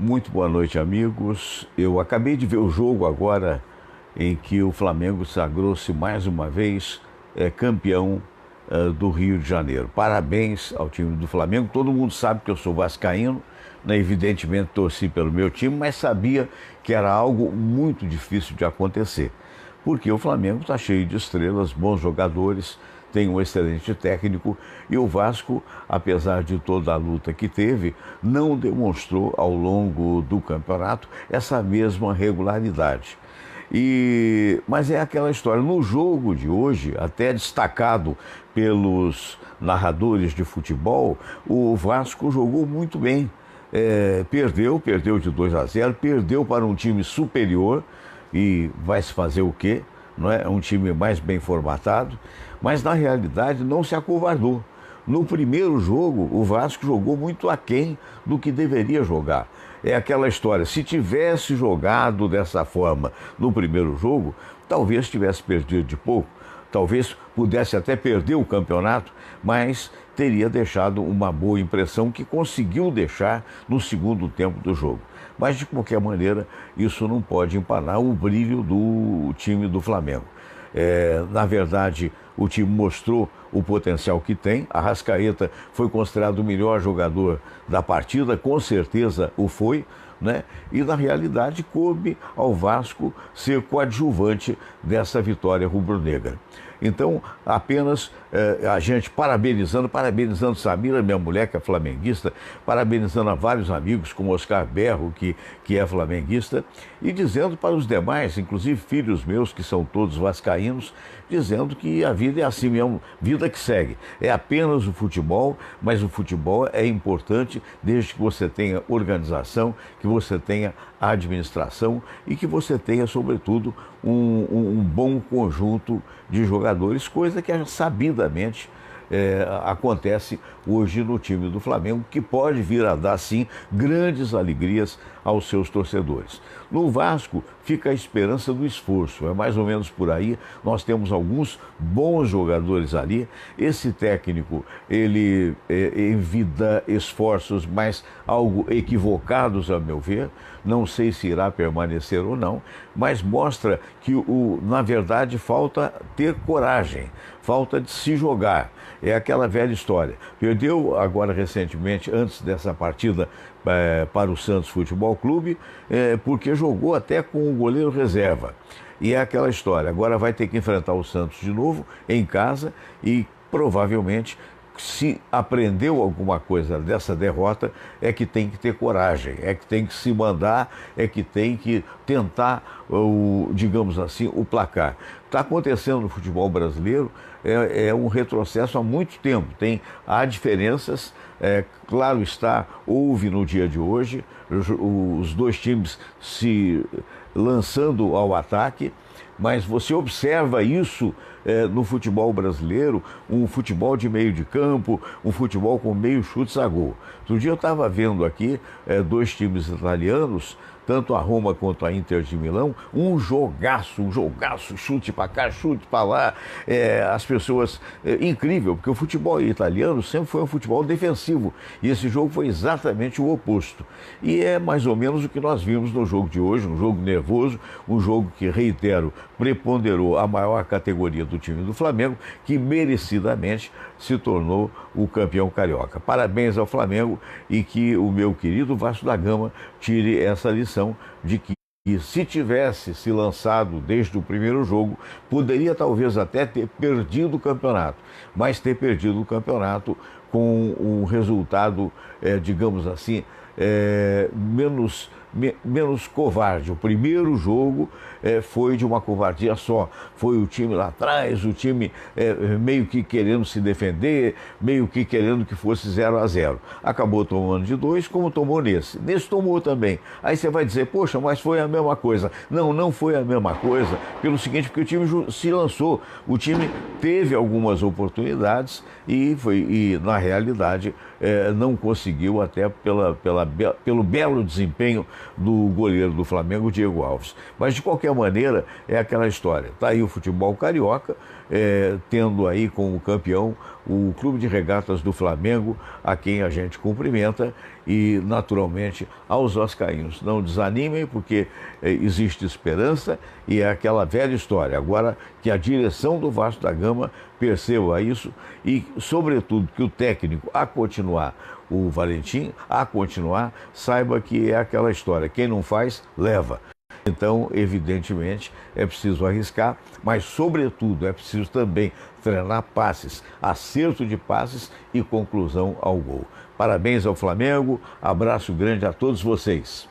Muito boa noite, amigos. Eu acabei de ver o jogo agora em que o Flamengo sagrou-se mais uma vez campeão do Rio de Janeiro. Parabéns ao time do Flamengo. Todo mundo sabe que eu sou vascaíno, né? Evidentemente torci pelo meu time, mas sabia que era algo muito difícil de acontecer. Porque o Flamengo está cheio de estrelas, bons jogadores, tem um excelente técnico e o Vasco, apesar de toda a luta que teve, não demonstrou ao longo do campeonato essa mesma regularidade. Mas é aquela história, no jogo de hoje, até destacado pelos narradores de futebol, o Vasco jogou muito bem. Perdeu de 2-0, perdeu para um time superior e vai se fazer o quê? Não é? Um time mais bem formatado, mas na realidade não se acovardou. No primeiro jogo, o Vasco jogou muito aquém do que deveria jogar. É aquela história, se tivesse jogado dessa forma no primeiro jogo, talvez tivesse perdido de pouco, talvez pudesse até perder o campeonato, mas teria deixado uma boa impressão que conseguiu deixar no segundo tempo do jogo. Mas, de qualquer maneira, isso não pode empanar o brilho do time do Flamengo. Na verdade, o time mostrou o potencial que tem. Arrascaeta foi considerado o melhor jogador da partida, com certeza o foi, né? E na realidade coube ao Vasco ser coadjuvante dessa vitória rubro-negra. Então, apenas a gente parabenizando Samira, minha mulher que é flamenguista, parabenizando a vários amigos, como Oscar Berro, que é flamenguista, e dizendo para os demais, inclusive filhos meus, que são todos vascaínos, dizendo que a vida é assim mesmo, vida que segue. É apenas o futebol, mas o futebol é importante desde que você tenha organização, que você tenha administração e que você tenha, sobretudo, um bom conjunto de jogadores, coisa que sabidamente acontece hoje no time do Flamengo, que pode vir a dar, sim, grandes alegrias aos seus torcedores. No Vasco fica a esperança do esforço, é mais ou menos por aí. Nós temos alguns bons jogadores ali. Esse técnico, ele evita esforços, mas algo equivocados, a meu ver. Não sei se irá permanecer ou não, mas mostra que, na verdade, falta ter coragem, falta de se jogar. É aquela velha história. Perdeu agora recentemente, antes dessa partida, para o Santos Futebol Clube, porque jogou até com o goleiro reserva. E é aquela história. Agora vai ter que enfrentar o Santos de novo, em casa, e provavelmente, se aprendeu alguma coisa dessa derrota, é que tem que ter coragem, é que tem que se mandar, é que tem que tentar, digamos assim, o placar. Está acontecendo no futebol brasileiro, é um retrocesso há muito tempo. Há diferenças, claro está, houve no dia de hoje, os dois times se lançando ao ataque, mas você observa isso no futebol brasileiro, um futebol de meio de campo, um futebol com meio chutes a gol. Outro dia eu estava vendo aqui dois times italianos, tanto a Roma quanto a Inter de Milão, um jogaço, chute para cá, chute para lá, as pessoas, incrível, porque o futebol italiano sempre foi um futebol defensivo, e esse jogo foi exatamente o oposto. E é mais ou menos o que nós vimos no jogo de hoje, um jogo nervoso, um jogo que, reitero, preponderou a maior categoria do time do Flamengo, que merecidamente se tornou o campeão carioca. Parabéns ao Flamengo e que o meu querido Vasco da Gama tire essa lição de que se tivesse se lançado desde o primeiro jogo, poderia talvez até ter perdido o campeonato, mas ter perdido o campeonato com um resultado, digamos assim, menos covarde. O primeiro jogo foi de uma covardia só. Foi o time lá atrás, o time meio que querendo se defender, meio que querendo que fosse 0-0. Acabou tomando de 2, como tomou nesse. Nesse tomou também. Aí você vai dizer, poxa, mas foi a mesma coisa. Não, não foi a mesma coisa, pelo seguinte, porque o time se lançou. O time teve algumas oportunidades e na realidade, não conseguiu, até pelo belo desempenho do goleiro do Flamengo, Diego Alves. Mas, de qualquer maneira, é aquela história. Está aí o futebol carioca, tendo aí como campeão o Clube de Regatas do Flamengo, a quem a gente cumprimenta, e naturalmente aos vascaínos. Não desanimem, porque existe esperança e é aquela velha história. Agora que a direção do Vasco da Gama perceba isso e, sobretudo, que o técnico, a continuar, o Valentim, a continuar, saiba que é aquela história. Quem não faz, leva. Então, evidentemente, é preciso arriscar, mas, sobretudo, é preciso também treinar passes, acerto de passes e conclusão ao gol. Parabéns ao Flamengo, abraço grande a todos vocês.